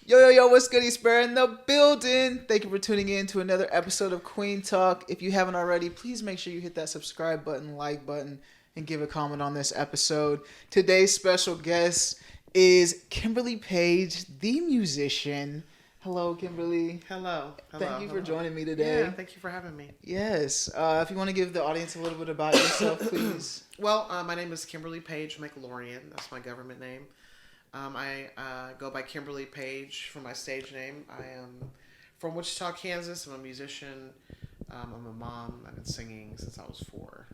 Yo, what's good? Spare in the building. Thank you for tuning in to another episode of Kueen Talk. If you haven't already, please make sure you hit that subscribe button, like button, and give a comment on this episode. Today's special guest is Kimberly Paige, the musician. Hello, Kimberly. Hello. Thank you for joining me today. Yeah, thank you for having me. Yes. If you want to give the audience a little bit about yourself, please. Well, my name is Kimberly Paige McLaurian. That's my government name. I go by Kimberly Paige for my stage name. I am from Wichita, Kansas. I'm a musician. I'm a mom. I've been singing since I was 4.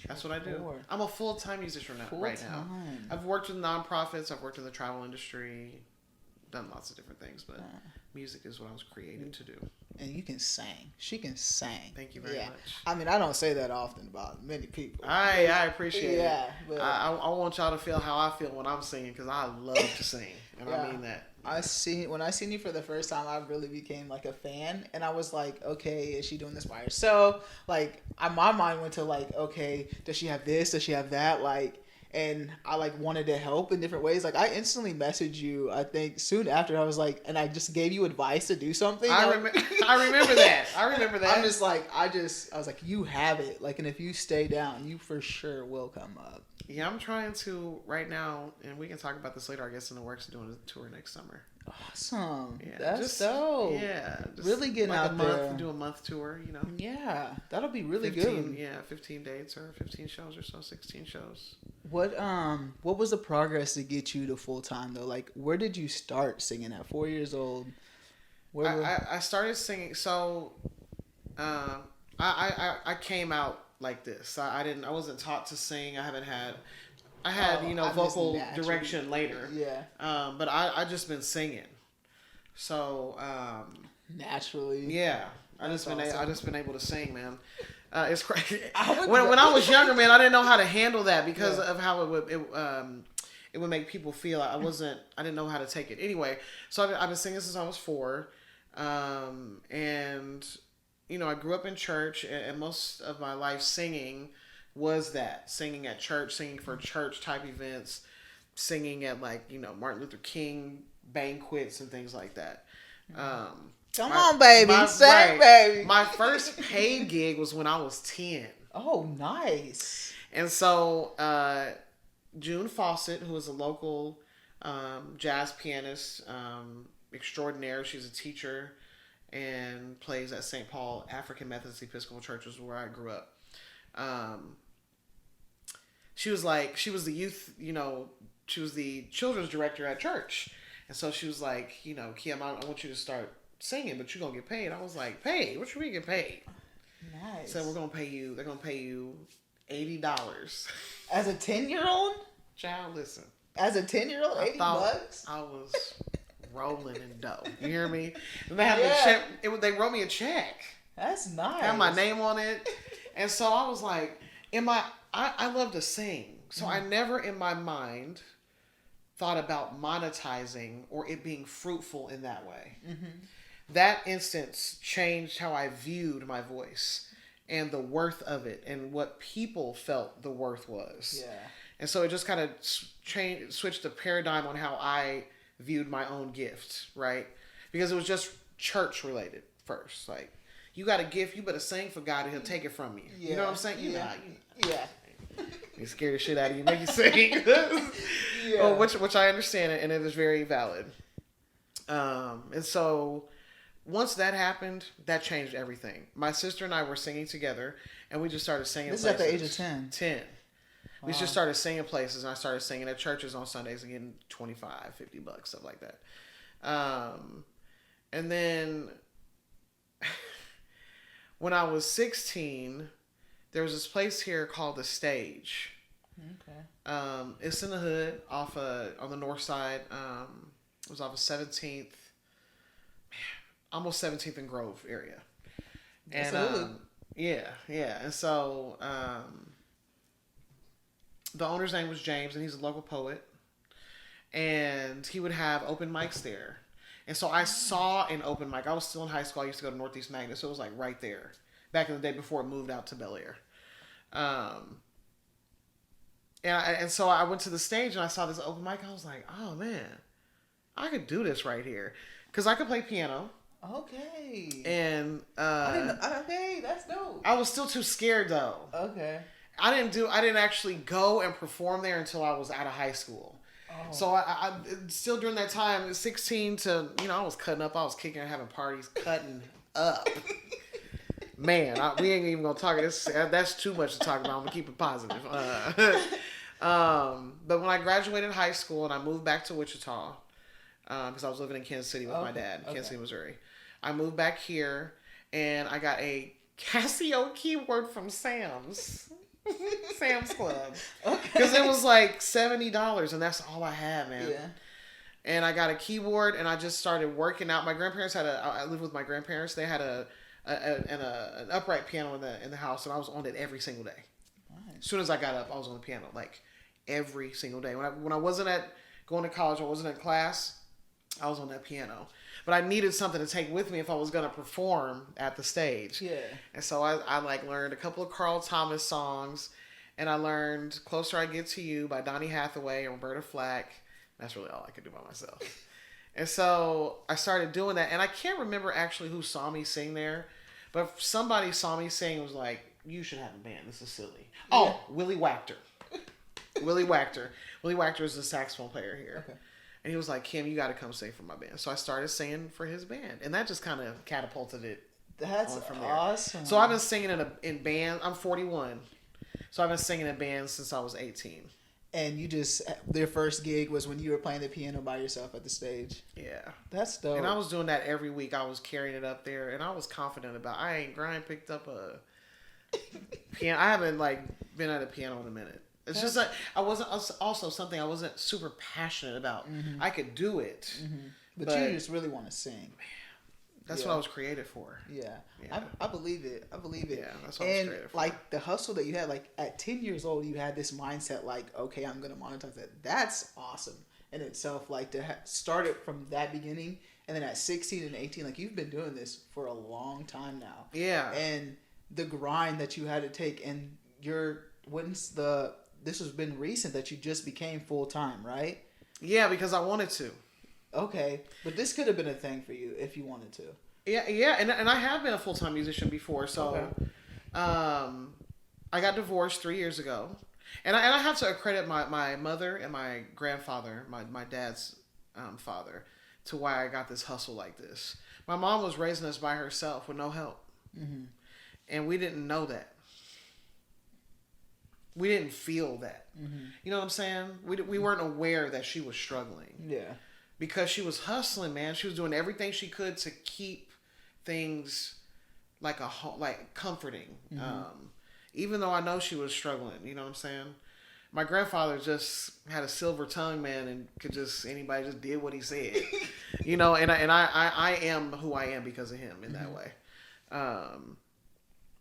That's what I do. I'm a full-time musician right now. I've worked with nonprofits. I've worked in the travel industry. Done lots of different things, but music is what I was created to do. And you can sing. She can sing. Thank you very much. I mean, I don't say that often about many people. I appreciate it. Yeah, but I want y'all to feel how I feel when I'm singing, because I love to sing, and I mean that. When I seen you for the first time, I really became like a fan, and I was like, okay, is she doing this by herself? Like, my mind went to like, okay, does she have this? Does she have that? Like. And I like wanted to help in different ways. Like I instantly messaged you. I think soon after I was like, and I just gave you advice to do something. I remember that. I remember that. I'm just like, I was like, you have it. Like, and if you stay down, you for sure will come up. Yeah, I'm trying to right now, and we can talk about this later. I guess in the works of doing a tour next summer. Awesome. Yeah, that's dope. Yeah, just really getting like out there. Do a month tour. You know. Yeah, that'll be really 15, good. Yeah, 15 dates or 15 shows or so, 16 shows. What was the progress to get you to full time though? Like, where did you start singing at 4 years old? I started singing. So, I came out like this. I wasn't taught to sing. I had vocal direction later. Yeah. But I just been singing. So naturally. Yeah. That's I just been able to sing, man. It's crazy. When I was younger, man, I didn't know how to handle that because of how it would make people feel. I didn't know how to take it. Anyway, so I've been singing since I was 4. And I grew up in church, and most of my life singing was singing at church, singing for church type events, singing at Martin Luther King banquets and things like that. Come on, baby. Sing, baby. My first paid gig was when I was 10. Oh, nice. And so June Fawcett, who is a local jazz pianist extraordinaire, she's a teacher and plays at St. Paul African Methodist Episcopal Church, is where I grew up. She was the youth, she was the children's director at church. And so she was like, Kim, I want you to start singing, but you're going to get paid. I was like, paid? What you mean get paid? Nice. So they're going to pay you $80. As a 10-year-old? Child, listen. As a 10-year-old, $80? I was rolling in dough. You hear me? And they had me check. They wrote me a check. That's nice. Had my name on it. And so I was like, I love to sing. So I never in my mind thought about monetizing or it being fruitful in that way. Mm-hmm. That instance changed how I viewed my voice and the worth of it and what people felt the worth was. Yeah. And so it just kind of switched the paradigm on how I viewed my own gift, right? Because it was just church related first. Like, you got a gift, you better sing for God and he'll take it from you. Yeah. You know what I'm saying? Yeah. You scare the shit out of you, make you sing. Which I understand it, and it is very valid. And so once that happened, that changed everything. My sister and I were singing together, and we just started singing. This is at the age of 10. 10. Wow. We just started singing places, and I started singing at churches on Sundays and getting $25, $50, stuff like that. And then when I was 16, there was this place here called The Stage. Okay. It's in the hood on the north side. It was off of 17th, almost 17th and Grove area. And yeah. And so the owner's name was James, and he's a local poet. And he would have open mics there. And so I saw an open mic. I was still in high school. I used to go to Northeast Magnet, so it was like right there. Back in the day before it moved out to Bel Air. And so I went to the stage and I saw this open mic. I was like, oh man, I could do this right here. Because I could play piano. Okay. And okay, that's dope. I was still too scared though. Okay. I didn't actually go and perform there until I was out of high school. Oh. So I still during that time, 16 to, I was cutting up. I was kicking and having parties, cutting up. Man, we ain't even gonna talk. That's too much to talk about. I'm gonna keep it positive. But when I graduated high school and I moved back to Wichita, because I was living in Kansas City with my dad, Kansas City, Missouri. I moved back here, and I got a Casio keyboard from Sam's Club. Because it was like $70, and that's all I had, man. Yeah. And I got a keyboard, and I just started working out. My grandparents I lived with my grandparents. They had an upright piano in the house, and I was on it every single day. Nice. As soon as I got up, I was on the piano, like every single day. When I wasn't going to college, I wasn't in class, I was on that piano. But I needed something to take with me if I was going to perform at the stage. Yeah. And so I learned a couple of Carl Thomas songs, and I learned Closer I Get to You by Donny Hathaway and Roberta Flack. That's really all I could do by myself. And so I started doing that, and I can't remember actually who saw me sing there, but somebody saw me sing and was like, you should have a band. This is silly. Oh, Willie Wachter. Willie Wachter. Willie Wachter is the saxophone player here. Okay. And he was like, Kim, you got to come sing for my band. So I started singing for his band. And that just kind of catapulted it. That's from there. Awesome. So I've been singing in bands. I'm 41. So I've been singing in bands since I was 18. And their first gig was when you were playing the piano by yourself at the stage. Yeah. That's dope. And I was doing that every week. I was carrying it up there. And I was confident about picked up a piano. I haven't been at a piano in a minute. It's just like I wasn't super passionate about. Mm-hmm. I could do it, but you just really want to sing. Man, that's what I was created for. Yeah. I believe it. Yeah, that's what I was created for. The hustle that you had, at 10 years old, you had this mindset okay, I'm gonna monetize that. That's awesome in itself. To start it from that beginning, and then at 16 and 18, you've been doing this for a long time now. Yeah. And the grind that you had to take, and this has been recent that you just became full-time, right? Yeah, because I wanted to. Okay. But this could have been a thing for you if you wanted to. Yeah. And I have been a full-time musician before. So I got divorced 3 years ago. And I have to accredit my mother and my grandfather, my dad's father, to why I got this hustle like this. My mom was raising us by herself with no help. Mm-hmm. And we didn't know that. We didn't feel that. Mm-hmm. You know what I'm saying? We weren't aware that she was struggling. Yeah. Because she was hustling, man. She was doing everything she could to keep things comforting. Mm-hmm. Even though I know she was struggling, you know what I'm saying? My grandfather just had a silver tongue, man, and anybody just did what he said. And I am who I am because of him in that way.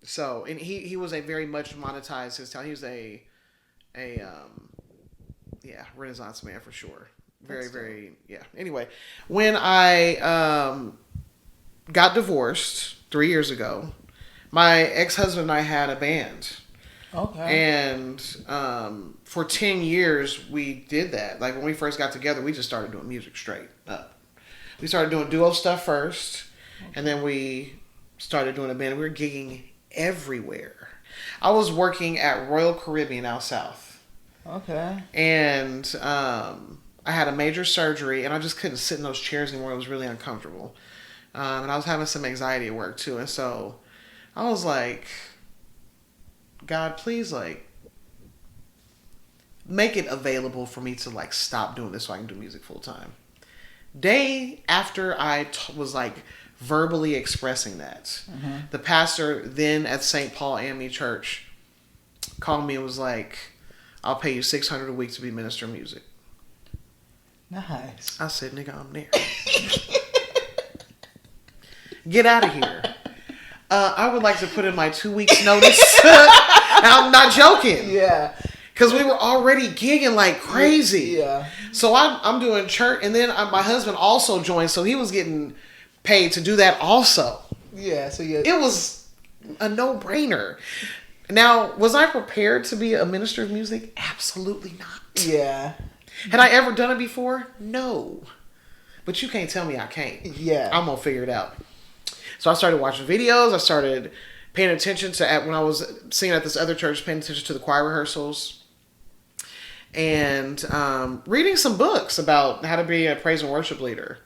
So, and he was a very much monetized his talent. He was a Renaissance man for sure. Very, very, yeah. Anyway, when I got divorced 3 years ago, my ex-husband and I had a band. Okay. And for 10 years, we did that. When we first got together, we just started doing music straight up. We started doing duo stuff first, and then we started doing a band. We were gigging everywhere. I was working at Royal Caribbean out south. Okay. And I had a major surgery, and I just couldn't sit in those chairs anymore. It was really uncomfortable. And I was having some anxiety at work too. And so I was like, God, please make it available for me to stop doing this so I can do music full time. Day after I was verbally expressing that, the pastor then at St. Paul AME Church called me and was like, I'll pay you $600 a week to be minister of music. Nice. I said, nigga, I'm there. Get out of here. I would like to put in my 2 weeks notice. I'm not joking. Yeah. Because we were already gigging like crazy. Yeah. So I'm doing church, and then my husband also joined, so he was getting paid to do that also. Yeah. So yeah, it was a no-brainer. Now, was I prepared to be a minister of music? Absolutely not. Yeah. Had I ever done it before? No. but you can't tell me I can't. Yeah. I'm gonna figure it out. So I started watching videos. I started paying attention to, when I was singing at this other church, paying attention to the choir rehearsals, and reading some books about how to be a praise and worship leader.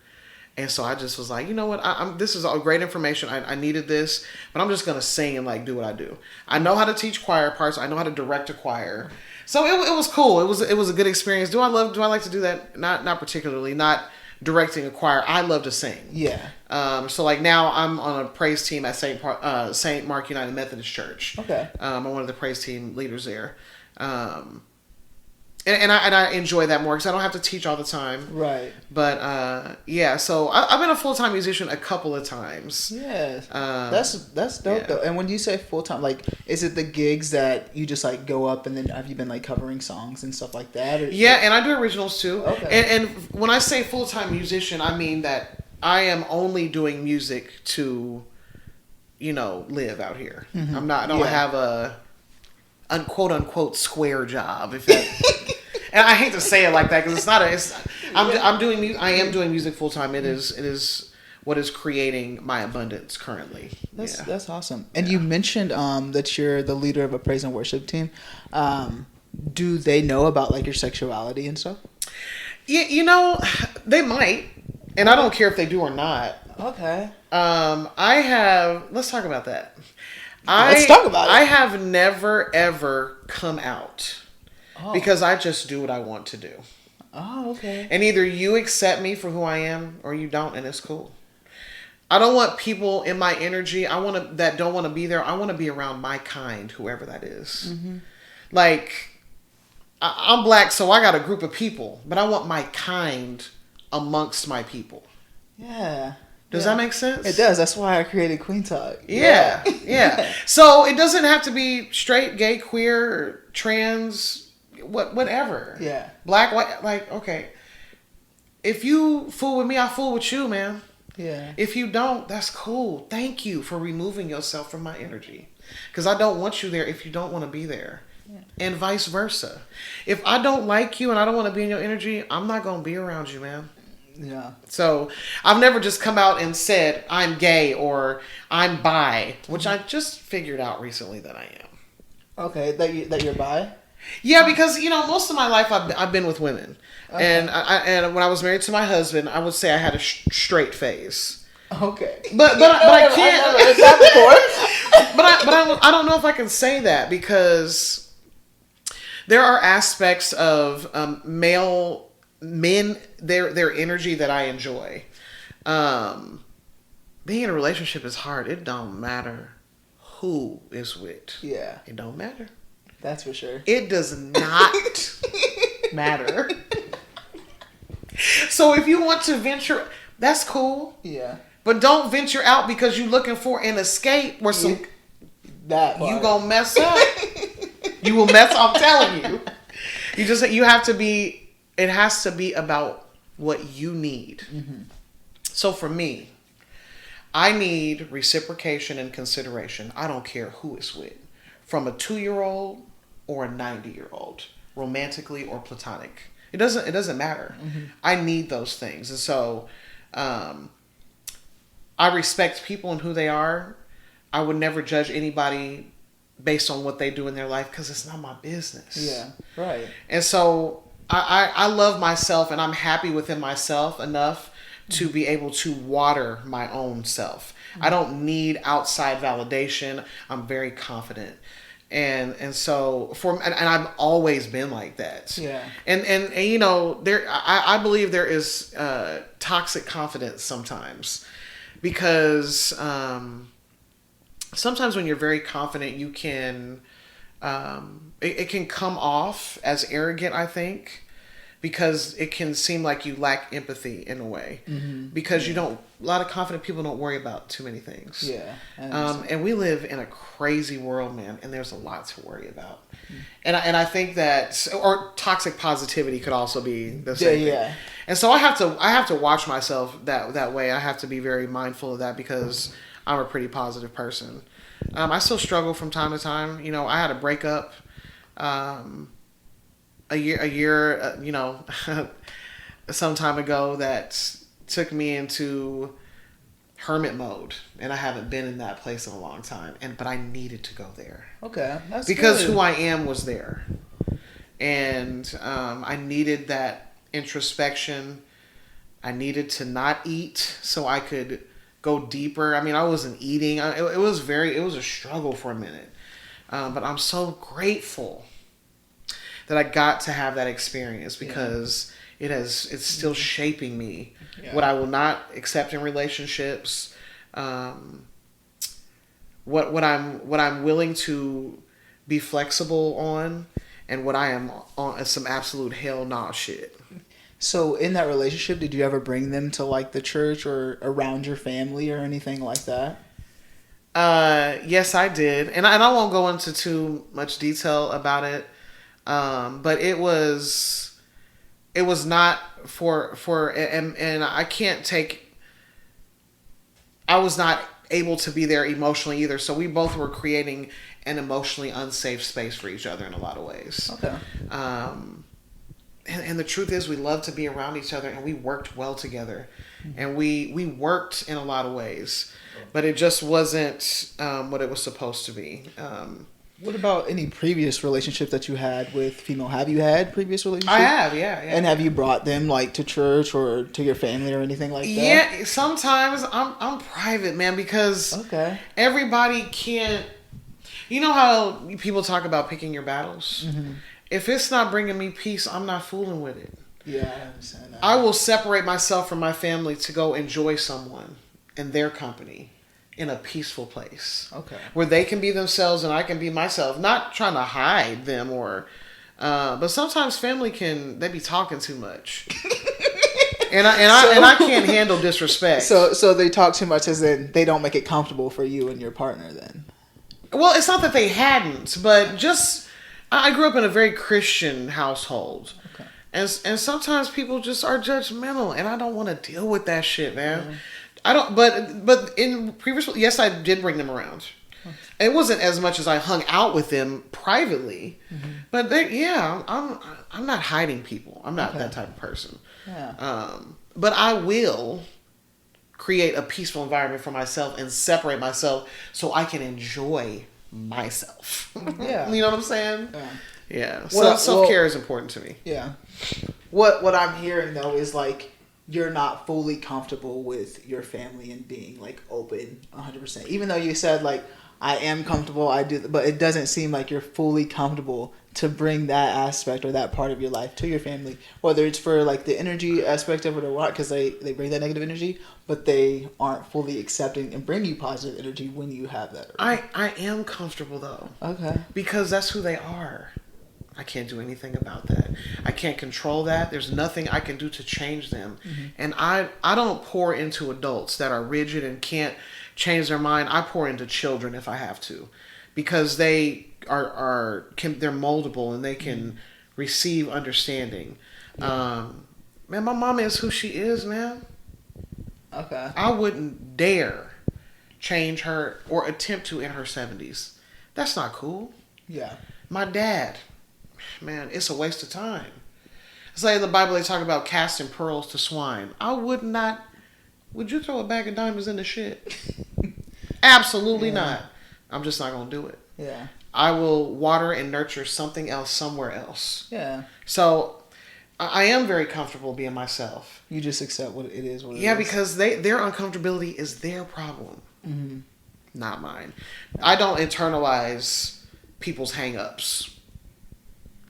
And so I just was like, you know what? This is all great information. I needed this, but I'm just gonna sing and like do what I do. I know how to teach choir parts. I know how to direct a choir. So it was cool. It was a good experience. Do I like to do that? Not particularly. Not directing a choir. I love to sing. Yeah. So like now I'm on a praise team at Saint Mark United Methodist Church. Okay. I'm one of the praise team leaders there. And I enjoy that more because I don't have to teach all the time. Right. But yeah, so I've been a full-time musician a couple of times. Yes. That's dope yeah. though. And when you say full-time, like, is it the gigs that you just like go up and then have you been like covering songs and stuff like that? Or, yeah, and I do originals too. Okay. And when I say full-time musician, I mean that I am only doing music to, live out here. Mm-hmm. I don't have a quote unquote square job. If that, and I hate to say it like that because it's not I am doing music full time. It is what is creating my abundance currently. That's awesome. And you mentioned that you're the leader of a praise and worship team. Do they know about like your sexuality and stuff? Yeah, they might, and I don't care if they do or not. Okay. Let's talk about that. Let's talk about it. I have never ever come out because I just do what I want to do. Oh, okay. And either you accept me for who I am or you don't, and it's cool. I don't want people in my energy. That don't want to be there. I want to be around my kind, whoever that is. Mm-hmm. Like, I'm black, so I got a group of people, but I want my kind amongst my people. Yeah. Does that make sense? It does. That's why I created Kueen Talk. Yeah. So it doesn't have to be straight, gay, queer, trans, whatever. Yeah. Black, white, like, okay. If you fool with me, I fool with you, man. Yeah. If you don't, that's cool. Thank you for removing yourself from my energy. Because I don't want you there if you don't want to be there. Yeah. And vice versa. If I don't like you and I don't want to be in your energy, I'm not going to be around you, man. Yeah. So I've never just come out and said I'm gay or I'm bi, which I just figured out recently that I am. Okay, that you're bi? Yeah, because most of my life I've been with women, okay. and when I was married to my husband, I would say I had a straight face. Okay, but I can't. I've never heard that before. I don't know if I can say that because there are aspects of men, their energy that I enjoy. Being in a relationship is hard. It don't matter who is with. Yeah. It don't matter. That's for sure. It does not matter. So if you want to venture, that's cool. Yeah. But don't venture out because you're looking for an escape or some. You gonna mess up. You will mess up. I'm telling you. You have to be. It has to be about what you need. Mm-hmm. So for me, I need reciprocation and consideration. I don't care who it's with, from a 2-year-old or a 90-year-old, romantically or platonic. It doesn't matter. Mm-hmm. I need those things, and so I respect people and who they are. I would never judge anybody based on what they do in their life because it's not my business. Yeah, right. And so I love myself, and I'm happy within myself enough to be able to water my own self. I don't need outside validation. I'm very confident. And so and I've always been like that. Yeah. And I believe there is toxic confidence sometimes because sometimes when you're very confident, you can it can come off as arrogant, I think, because it can seem like you lack empathy in a way. Mm-hmm. Because a lot of confident people don't worry about too many things. Yeah. And we live in a crazy world, man, and there's a lot to worry about. Mm-hmm. And I think that, or toxic positivity could also be the same thing. Yeah. And so I have to watch myself that way. I have to be very mindful of that because I'm a pretty positive person. I still struggle from time to time. I had a breakup a year some time ago that took me into hermit mode, and I haven't been in that place in a long time. But I needed to go there. Okay, that's because good. who I am was there, and I needed that introspection. I needed to not eat so I could go deeper. I mean, I wasn't eating. It was a struggle for a minute, but I'm so grateful that I got to have that experience because it's still shaping me. Yeah. What I will not accept in relationships, what I'm willing to be flexible on, and what I am on some absolute hell nah shit. So in that relationship, did you ever bring them to like the church or around your family or anything like that? Yes, I did, and I won't go into too much detail about it. But it was not for and I can't take. I was not able to be there emotionally either, so we both were creating an emotionally unsafe space for each other in a lot of ways. Okay. And the truth is, we love to be around each other, and we worked well together, and we worked in a lot of ways, but it just wasn't what it was supposed to be. What about any previous relationship that you had with female? Have you had previous relationships? I have, yeah. And have you brought them like to church or to your family or anything like that? Yeah, sometimes I'm private, man, because everybody can't. You know how people talk about picking your battles? Mm-hmm. If it's not bringing me peace, I'm not fooling with it. Yeah, I understand that. I will separate myself from my family to go enjoy someone and their company in a peaceful place. Okay. Where they can be themselves and I can be myself. Not trying to hide them or... but sometimes family they be talking too much. and I can't handle disrespect. So they talk too much as in they don't make it comfortable for you and your partner then? Well, it's not that they hadn't, but just... I grew up in a very Christian household. Okay. And sometimes people just are judgmental, and I don't want to deal with that shit, man. Mm-hmm. I don't, but in previous, yes, I did bring them around. It wasn't as much as I hung out with them privately, but I'm not hiding people. I'm not that type of person. Yeah. But I will create a peaceful environment for myself and separate myself so I can enjoy myself. Yeah. You know what I'm saying? Yeah. So self-care is important to me. Yeah. What I'm hearing though is like you're not fully comfortable with your family and being like open 100%. Even though you said like I am comfortable, I do, but it doesn't seem like you're fully comfortable to bring that aspect or that part of your life to your family, whether it's for like the energy aspect of it or what, because they bring that negative energy, but they aren't fully accepting and bring you positive energy when you have that. I am comfortable though. Okay. Because that's who they are. I can't do anything about that. I can't control that. There's nothing I can do to change them. Mm-hmm. And I don't pour into adults that are rigid and can't change their mind. I pour into children if I have to, because they they're moldable and they can receive understanding. Yeah. Man, my mama is who she is, man. Okay. I wouldn't dare change her or attempt to in her 70s. That's not cool. Yeah. My dad, man, it's a waste of time. It's like in the Bible they talk about casting pearls to swine. I would not. Would you throw a bag of diamonds in the shit? Absolutely not. I'm just not going to do it. Yeah. I will water and nurture something else somewhere else. Yeah. So I am very comfortable being myself. You just accept what it is. Yeah, because their uncomfortability is their problem, not mine. I don't internalize people's hang-ups.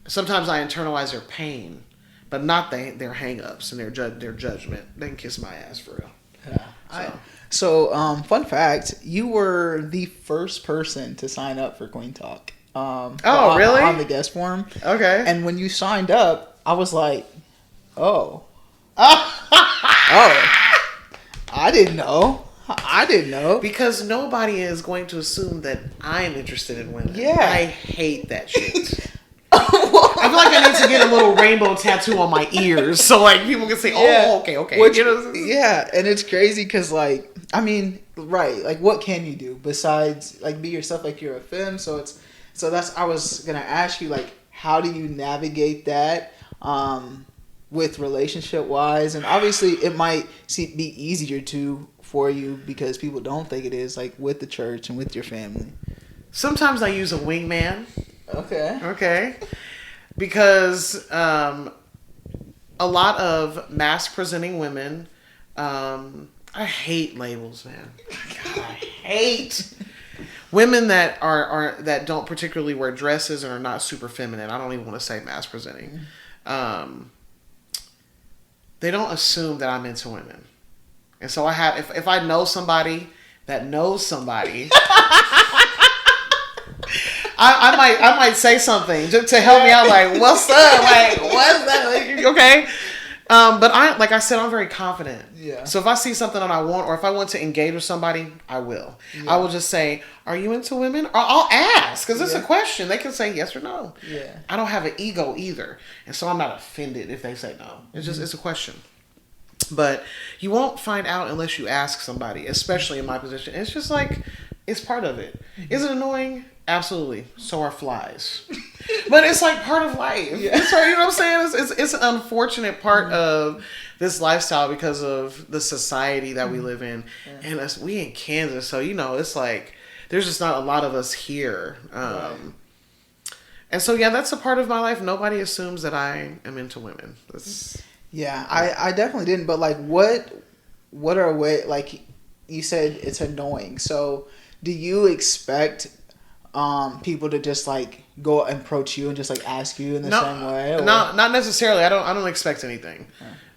Sometimes I internalize their pain, but not their hang-ups and their judgment. They can kiss my ass for real. Yeah. So, fun fact, you were the first person to sign up for Kueen Talk. Really? On the guest form. Okay. And when you signed up, I was like, oh. Oh. I didn't know. Because nobody is going to assume that I'm interested in women. Yeah. I hate that shit. I feel like I need to get a little rainbow tattoo on my ears so like people can say, "Oh, okay." Which, yeah, and it's crazy because like I mean, right? Like, what can you do besides like be yourself? Like you're a femme, so that's I was gonna ask you like, how do you navigate that? with relationship wise, and obviously it might be easier to for you because people don't think it is, like with the church and with your family. Sometimes I use a wingman. Okay. Because a lot of mask presenting women, I hate labels, man. God, I hate women that are that don't particularly wear dresses and are not super feminine. I don't even want to say mask presenting. They don't assume that I'm into women, and so I have if I know somebody that knows somebody. I might say something just to help me out. Like, what's up? Like, what's that? Like, okay. But like I said, I'm very confident. Yeah. So if I see something that I want, or if I want to engage with somebody, I will. Yeah. I will just say, "Are you into women?" Or I'll ask because it's a question. They can say yes or no. Yeah. I don't have an ego either, and so I'm not offended if they say no. It's just it's a question. But you won't find out unless you ask somebody, especially in my position. It's just like it's part of it. Is it annoying? Absolutely. So are flies. But it's like part of life. Yeah. So, you know what I'm saying? It's an unfortunate part of this lifestyle because of the society that we live in. Yeah. And we in Kansas, so, you know, it's like there's just not a lot of us here. Right. And so, yeah, that's a part of my life. Nobody assumes that I am into women. Yeah, I definitely didn't. But, like, what are like, you said it's annoying. So, do you expect people to just like go and approach you and just like ask you in the same way? Or? No, not necessarily. I don't expect anything.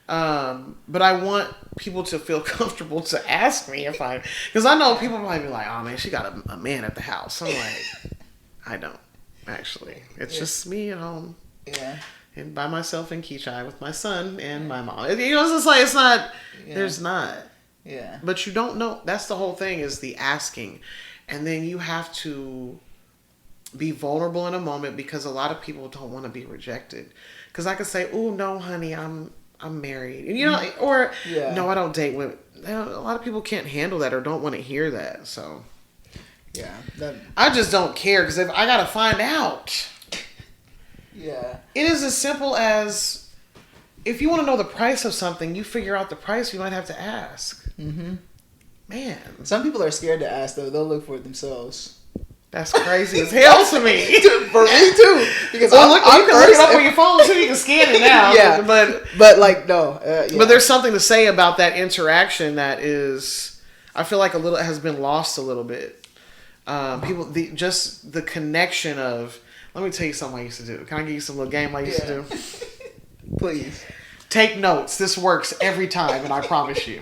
But I want people to feel comfortable to ask me because I know people might be like, oh man, she got a man at the house. I'm like, I don't actually. It's just me at home. Yeah. And by myself in Keachai with my son and my mom. You know, it's just like, it's not, there's not. Yeah. But you don't know. That's the whole thing is the asking. And then you have to be vulnerable in a moment because a lot of people don't want to be rejected. Because I could say, "Oh no, honey, I'm married," and, you know, or no, I don't date women. A lot of people can't handle that or don't want to hear that. So, yeah, I just don't care because if I gotta find out, it is as simple as if you want to know the price of something, you figure out the price. You might have to ask. Mm-hmm. Man, some people are scared to ask though. They'll look for it themselves. That's crazy as hell to me. For me too. Because you can look it up on your phone too. You can scan it now. Yeah, but like no. But there's something to say about that interaction that is, I feel like has been lost a little bit. People, just the connection of. Let me tell you something I used to do. Can I give you some little game I used to do? Please. Take notes. This works every time, and I promise you.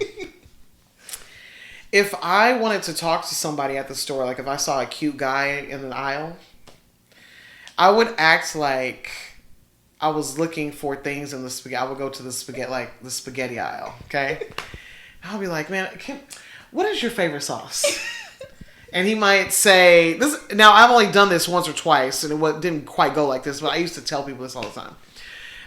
If I wanted to talk to somebody at the store, like if I saw a cute guy in an aisle, I would act like I was looking for things in the spaghetti. I would go to the spaghetti aisle, okay? I'll be like, man, what is your favorite sauce? And he might say, this. Now, I've only done this once or twice, and it didn't quite go like this, but I used to tell people this all the time.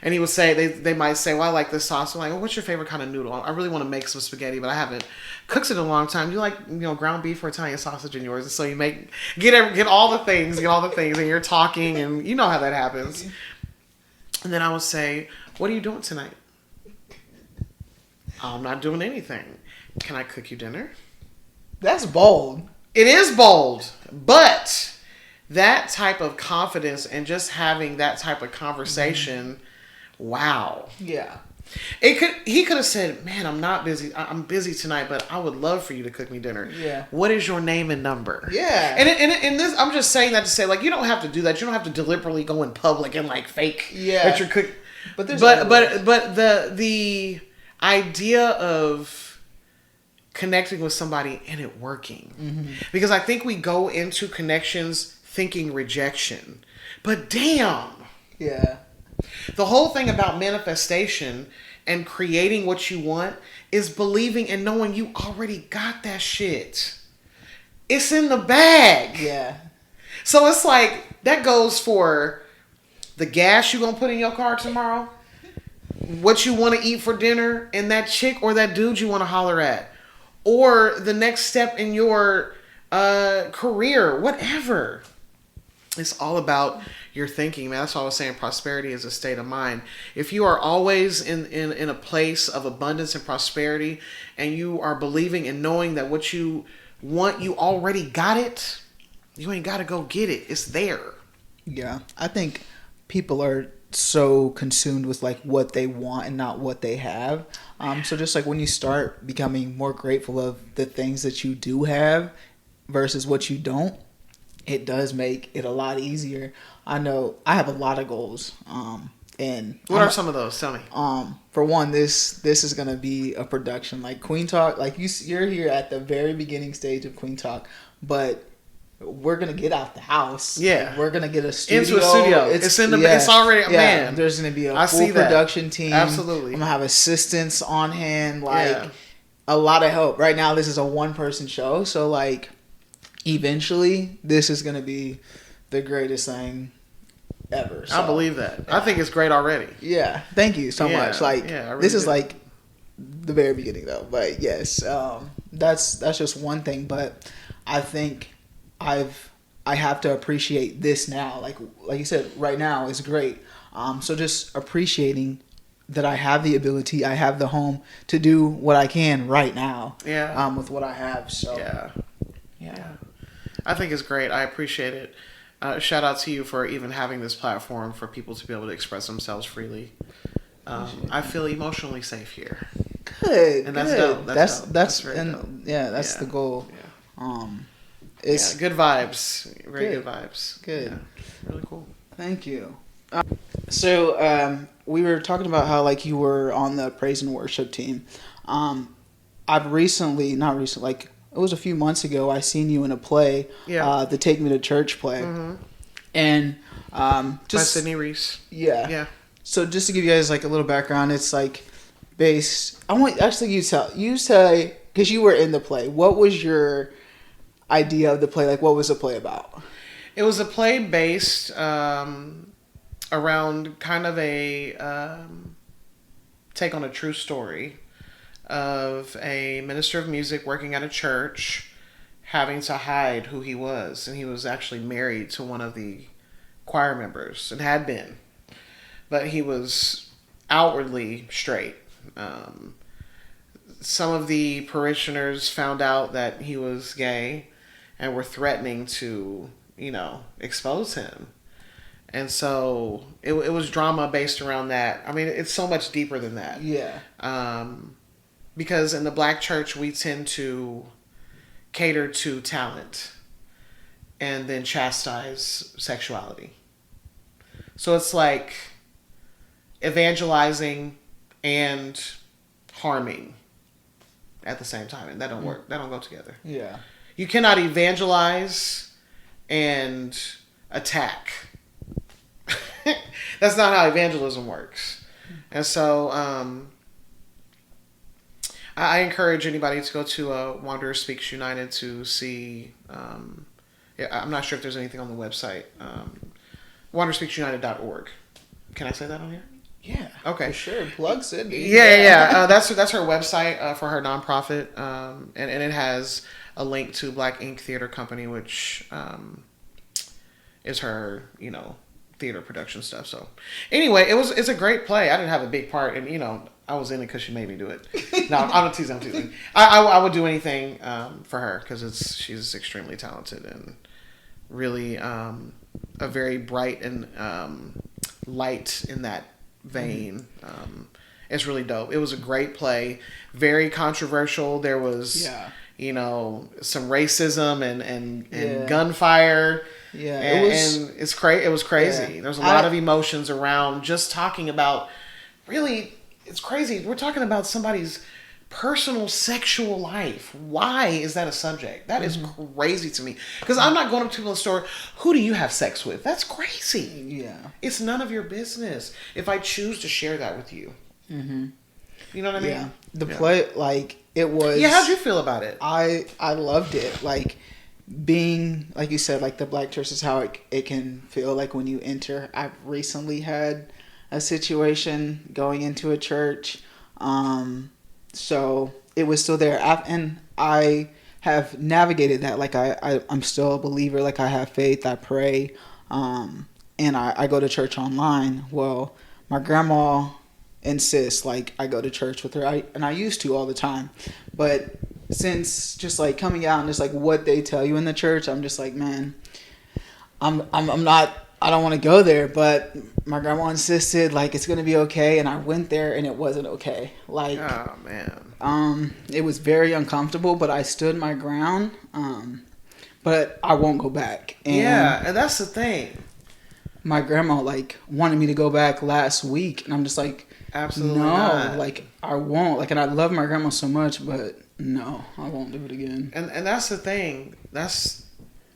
And he would say, they might say, well, I like this sauce. I'm like, well, what's your favorite kind of noodle? I really want to make some spaghetti, but I haven't cooked it in a long time. You like, ground beef or Italian sausage in yours? And so you get all the things, and you're talking, and you know how that happens. And then I would say, what are you doing tonight? I'm not doing anything. Can I cook you dinner? That's bold. It is bold, but that type of confidence and just having that type of conversation, wow. Yeah. He could have said, man, I'm not busy. I'm busy tonight, but I would love for you to cook me dinner. Yeah. What is your name and number? Yeah. And this, I'm just saying that to say, like, you don't have to do that. You don't have to deliberately go in public and like fake that you're cooking. But the idea of connecting with somebody and it working. Mm-hmm. Because I think we go into connections thinking rejection. But damn. Yeah. The whole thing about manifestation and creating what you want is believing and knowing you already got that shit. It's in the bag. Yeah. So it's like, that goes for the gas you're going to put in your car tomorrow, what you want to eat for dinner, and that chick or that dude you want to holler at. Or the next step in your career, whatever. It's all about your thinking, man. That's why I was saying prosperity is a state of mind. If you are always in a place of abundance and prosperity, and you are believing and knowing that what you want, you already got it, you ain't got to go get it. It's there. Yeah, I think people are so consumed with like what they want and not what they have. So just like when you start becoming more grateful of the things that you do have versus what you don't, it does make it a lot easier. I know I have a lot of goals. And what are some of those? Tell me. For one, this is gonna be a production like Kueen Talk. Like you're here at the very beginning stage of Kueen Talk, but we're gonna get out the house. Yeah, we're gonna get a studio. Into a studio. It's in the. Yeah, it's already a man. There's gonna be a full production team. Absolutely. I'm gonna have assistants on hand. Like a lot of help. Right now, this is a 1-person show. So like, eventually, this is gonna be the greatest thing ever. So, I believe that. I think it's great already. Yeah. Thank you so much. Like really this is like the very beginning though. But yes, that's just one thing. But I think I have to appreciate this now. Like you said, right now is great. So just appreciating that I have the ability, I have the home to do what I can right now. Yeah. With what I have. So yeah. I think it's great. I appreciate it. Shout out to you for even having this platform for people to be able to express themselves freely. I feel emotionally safe here. Good. And that's dope. That's very dope. Yeah, that's the goal. Yeah. It's good vibes. Very good vibes. Good. Yeah. Really cool. Thank you. So we were talking about how like you were on the praise and worship team. I've recently, like it was a few months ago, I seen you in a play, the Take Me to Church play, and just by Sydney Reese. Yeah. So just to give you guys like a little background, it's like based. I want actually you say because you were in the play. What was your idea of the play? Like, what was the play about? It was a play based around kind of a take on a true story of a minister of music working at a church having to hide who he was. And he was actually married to one of the choir members and had been. But he was outwardly straight. Some of the parishioners found out that he was gay and were threatening to, expose him. And so it was drama based around that. I mean, it's so much deeper than that. Yeah. Because in the Black church, we tend to cater to talent and then chastise sexuality. So it's like evangelizing and harming at the same time. And that don't work. That don't go together. Yeah. You cannot evangelize and attack. That's not how evangelism works. And so I encourage anybody to go to Wanderer Speaks United to see. I'm not sure if there's anything on the website. WandererSpeaksUnited.org. Can I say that on here? Yeah. Okay. For sure. Plug Sydney. Yeah. That's her website for her nonprofit, and it has a link to Black Ink Theater Company, which is her theater production stuff. So anyway, it's a great play. I didn't have a big part, and I was in it because she made me do it. No, I'm teasing. I would do anything for her because she's extremely talented and really a very bright and light in that vein. It's really dope. It was a great play, very controversial. There was some racism and gunfire. Yeah, and it was crazy. Yeah. There's a lot of emotions around just talking about. Really, it's crazy. We're talking about somebody's personal sexual life. Why is that a subject? That is crazy to me. Because I'm not going up to people in the store. Who do you have sex with? That's crazy. Yeah, it's none of your business. If I choose to share that with you, you know what I mean? Yeah. The play, like it was. Yeah, how'd you feel about it? I loved it. Like being, like you said, like the Black church is how it can feel like when you enter. I've recently had a situation going into a church, so it was still there, and I have navigated that. Like I'm still a believer. Like I have faith. I pray, and I go to church online. Well, my grandma insists like I go to church with her. I used to all the time, but since just like coming out and just like what they tell you in the church, I'm just like, man, I'm not. I don't want to go there, but my grandma insisted like it's gonna be okay, and I went there and it wasn't okay. Like, oh man, it was very uncomfortable, but I stood my ground. But I won't go back. And yeah, and that's the thing. My grandma like wanted me to go back last week, and I'm just like, absolutely no, not. like I won't. Like, and I love my grandma so much, but no, I won't do it again. And that's the thing. That's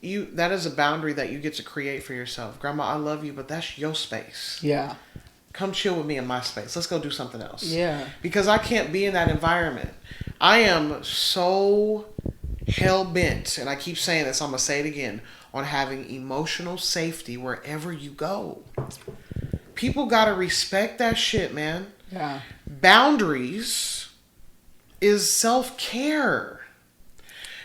you. That is a boundary that you get to create for yourself. Grandma, I love you, but that's your space. Yeah. Come chill with me in my space. Let's go do something else. Yeah. Because I can't be in that environment. I am so hell bent, and I keep saying this, I'm gonna say it again, on having emotional safety wherever you go. People gotta respect that shit, man. Yeah. Boundaries is self-care.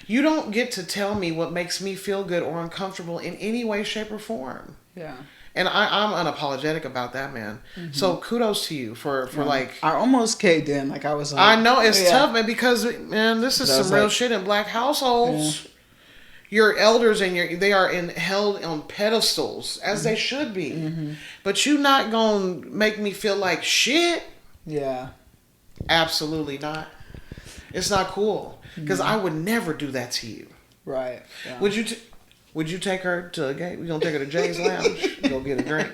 You don't get to tell me what makes me feel good or uncomfortable in any way, shape, or form. Yeah. And I'm unapologetic about that, man. Mm-hmm. So kudos to you for like. I almost caved in. Like I was like. I know it's tough, man, because man, this is some real shit in black households. Yeah. Your elders and they are held on pedestals as they should be. Mm-hmm. But you not gonna make me feel like shit. Yeah. Absolutely not. It's not cool because I would never do that to you. Right. Yeah. Would you take her to a game? We're going to take her to Jay's Lounge. Go get a drink.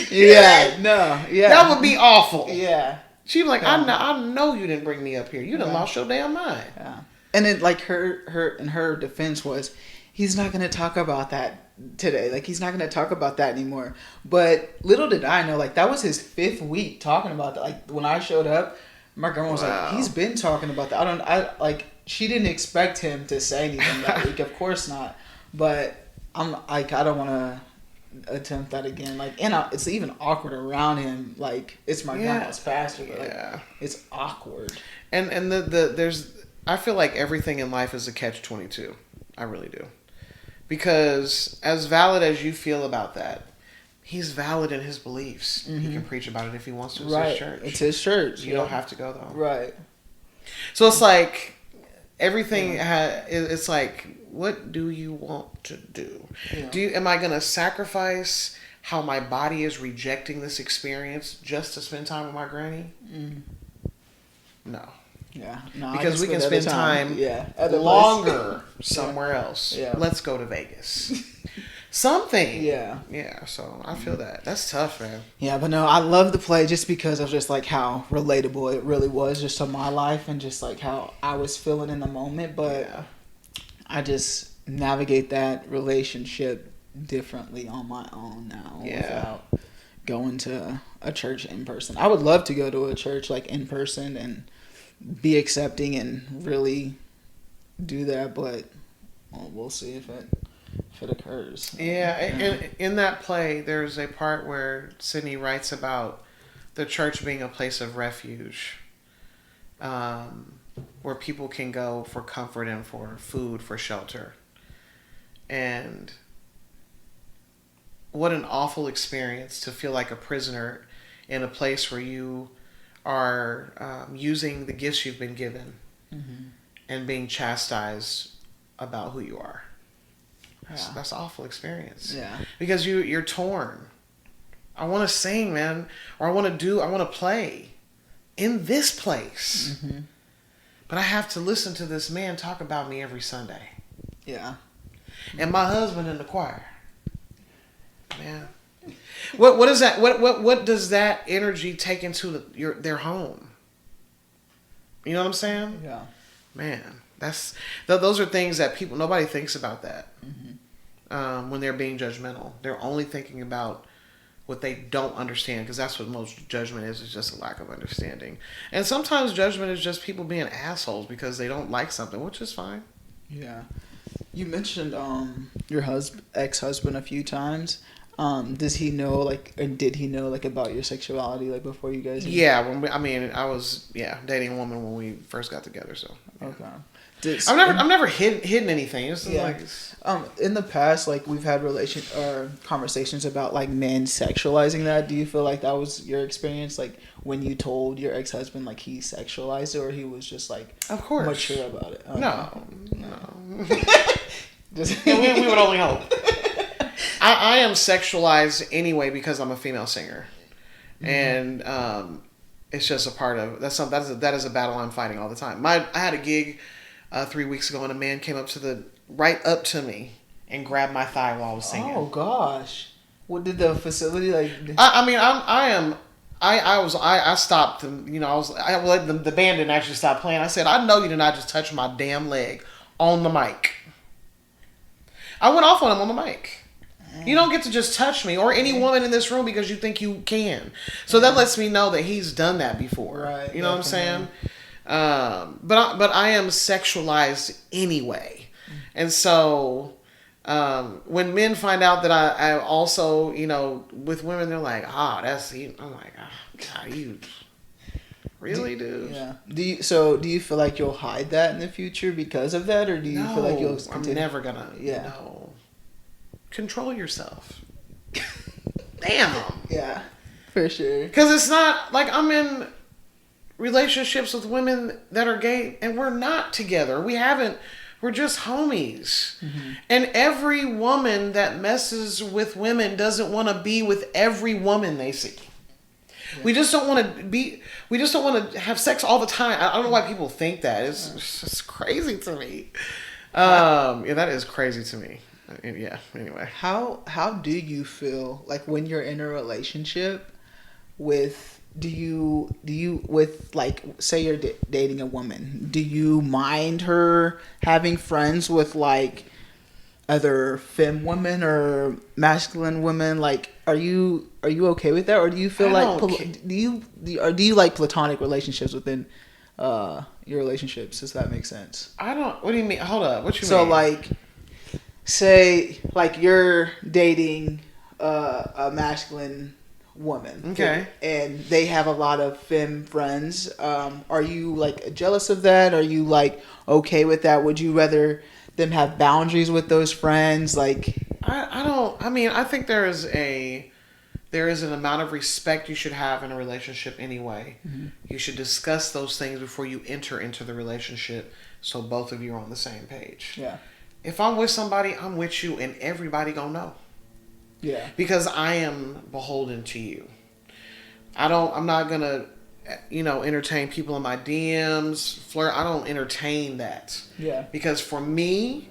Yeah, no, yeah. That would be awful. Yeah. She'd be like, yeah. I know you didn't bring me up here. You done lost your damn mind. Yeah. And then, like, her defense was, he's not going to talk about that today. Like, he's not going to talk about that anymore. But little did I know, like, that was his 5th week talking about that. Like, when I showed up, my grandma was like, he's been talking about that. She didn't expect him to say anything that week. Of course not. But I'm like, I don't want to attempt that again. Like, and it's even awkward around him. Like, it's my grandma's pastor, but like, it's awkward. And there's, I feel like everything in life is a catch-22. I really do, because as valid as you feel about that, he's valid in his beliefs. Mm-hmm. He can preach about it if he wants to. It's his church. It's his church. You don't have to go though. Right. So it's like everything. It's like, what do you want to do? Yeah. Am I going to sacrifice how my body is rejecting this experience just to spend time with my granny? Mm. No. Yeah. No, because we can spend time longer somewhere else. Yeah. Let's go to Vegas. Something. Yeah. Yeah. So I feel that. That's tough, man. Yeah, but no, I love the play just because of just like how relatable it really was just to my life and just like how I was feeling in the moment. But I just navigate that relationship differently on my own now without going to a church in person. I would love to go to a church like in person and be accepting and really do that, but we'll see if it occurs. Yeah, and in that play, there's a part where Sydney writes about the church being a place of refuge, where people can go for comfort and for food, for shelter. And what an awful experience to feel like a prisoner in a place where you are using the gifts you've been given and being chastised about who you are. That's an awful experience. Yeah. Because you're torn. I want to sing, man, or I want to play in this place. Mm-hmm. But I have to listen to this man talk about me every Sunday. Yeah. And my husband in the choir. Man. What is that? What does that energy take into their home? You know what I'm saying? Yeah. Man, those are things that nobody thinks about that when they're being judgmental. They're only thinking about what they don't understand, because that's what most judgment is just a lack of understanding. And sometimes judgment is just people being assholes because they don't like something, which is fine. Yeah. You mentioned your ex-husband a few times. Does he know, like, or did he know, like, about your sexuality, like, before you guys? Yeah, I was dating a woman when we first got together, so. Yeah. Okay. I've never hidden anything. It's Yeah. like In the past, like we've had conversations about like men sexualizing that. Do you feel like that was your experience? Like when you told your ex-husband like he sexualized it, or he was just like of course mature about it? Okay. No. Just we would only hope. I am sexualized anyway because I'm a female singer, and it's just a part of that is a battle I'm fighting all the time. I had a gig 3 weeks ago, and a man came right up to me and grabbed my thigh while I was singing. Oh gosh, what did the facility like? I stopped them. I let the band didn't actually stop playing. I said, I know you did not just touch my damn leg on the mic. I went off on him on the mic. You don't get to just touch me or any woman in this room because you think you can. So that lets me know that he's done that before. Right. You know what I'm saying? But I am sexualized anyway. And so when men find out that I also, with women, they're like, that's you. I'm like, God, you really do? Yeah. Do you feel like you'll hide that in the future because of that, or do you feel like you'll continue? I'm never gonna. Yeah. Control yourself. Damn. Yeah, for sure. Because it's not like I'm in relationships with women that are gay and we're not together. We're just homies. Mm-hmm. And every woman that messes with women doesn't want to be with every woman they see. Yeah. We just don't want to have sex all the time. I don't know why people think that. It's just crazy to me. That is crazy to me. Yeah, anyway. How do you feel like when you're in a relationship with with like say you're dating a woman, do you mind her having friends with like other femme women or masculine women? Like are you okay with that, or do you feel do you like platonic relationships within your relationships? Does that make sense? What do you mean? Hold up. What you mean? So like say like you're dating a masculine woman, okay, and they have a lot of femme friends. Are you like jealous of that? Are you like okay with that? Would you rather them have boundaries with those friends? Like I think there is an amount of respect you should have in a relationship anyway. Mm-hmm. You should discuss those things before you enter into the relationship, so both of you are on the same page. Yeah. If I'm with somebody, I'm with you, and everybody gonna know. Yeah. Because I am beholden to you. I'm not gonna, entertain people in my DMs, flirt. I don't entertain that. Yeah. Because for me,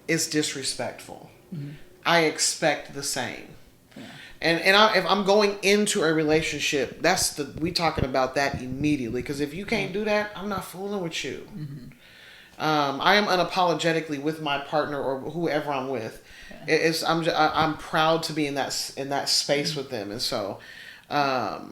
it's disrespectful. Mm-hmm. I expect the same. Yeah. And if I'm going into a relationship, we talking about that immediately. Because if you can't do that, I'm not fooling with you. Mm-hmm. I am unapologetically with my partner or whoever I'm with. Yeah. I'm proud to be in that space with them, and so I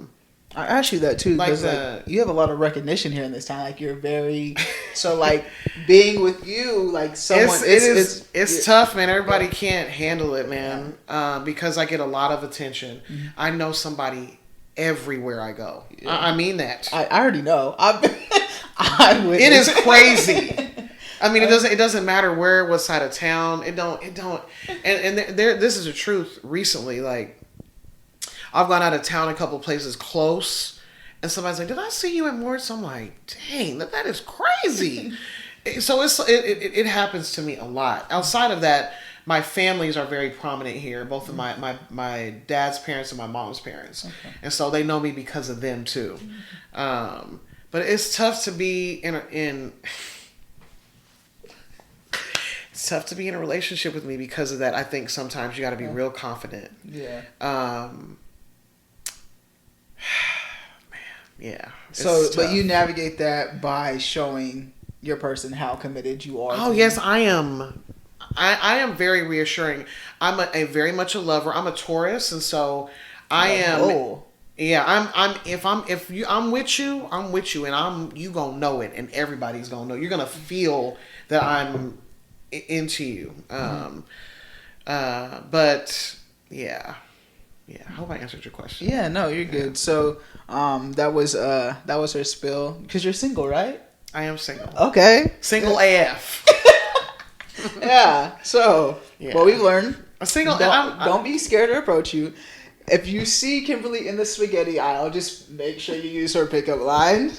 asked you that too because you have a lot of recognition here in this town. Like you're very so like being with you like someone. It's tough, man. Everybody can't handle it, man. Because I get a lot of attention. Mm-hmm. I know somebody everywhere I go. Yeah. I mean that. I already know. It is crazy. I mean, it doesn't matter what side of town. It don't. And this is the truth. Recently, like I've gone out of town a couple places close, and somebody's like, "Did I see you at Morris?" I'm like, "Dang, that is crazy." So it happens to me a lot. Outside of that, my families are very prominent here. Both of my dad's parents and my mom's parents, okay. And so they know me because of them too. But it's tough to be It's tough to be in a relationship with me because of that. I think sometimes you got to be real confident. Yeah. Man, yeah. So, but you navigate that by showing your person how committed you are. Oh yes, I am. I am very reassuring. I'm very much a lover. I'm a Taurus, and so I am. Oh. Yeah, I'm with you, and you gonna know it, and everybody's gonna know. You're gonna feel that I'm into you. But yeah. I hope I answered your question. Yeah, no, you're good. So, that was her spill because you're single, right? I am single. Okay. Single AF. Yeah. So, Yeah. what we've learned: A single. don't be scared to approach you. If you see Kimberly in the spaghetti aisle, just make sure you use her pickup line.